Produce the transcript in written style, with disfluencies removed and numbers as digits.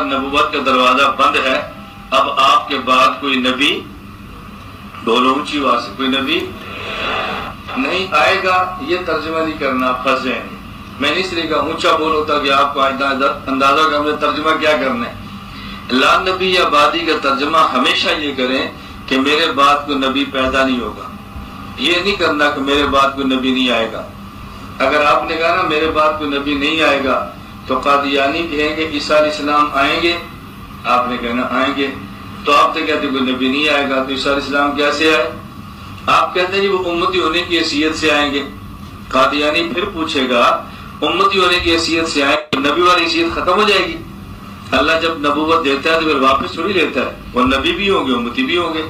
بعد نبوت کا دروازہ بند ہے، اب آپ کے بعد کوئی نبی، بولو اونچی آواز سے، کوئی نبی نہیں آئے گا، یہ ترجمہ نہیں کرنا، پھنس جائیں گے۔ میں نے اس لیے کہا اونچا بولو تاکہ آپ کو اندازہ ہو کہ ہم نے ترجمہ کیا کرنا ہے۔ لا نبی یا بعدی کا ترجمہ ہمیشہ یہ کریں کہ میرے بعد کوئی نبی پیدا نہیں ہوگا، یہ نہیں کرنا کہ میرے بعد کوئی نبی نہیں آئے گا۔ اگر آپ نے کہا نا میرے بعد کوئی نبی نہیں آئے گا تو قادیانی کہیں گے عیسیٰ علیہ السلام آئیں گے، آپ نے کہنا آئیں گے، تو آپ تو کہتے کوئی نبی نہیں آئے گا تو عیسیٰ علیہ السلام کیسے آئے؟ آپ کہتے ہیں جی وہ امتی ہونے کی حیثیت سے آئیں گے۔ قادیانی پھر پوچھے گا امتی ہونے کی حیثیت سے آئیں گے، نبی والی حیثیت ختم ہو جائے گی؟ اللہ جب نبوت دیتا ہے تو پھر واپس تھوڑی لیتا ہے، وہ نبی بھی ہوں گے امتی بھی ہوں گے۔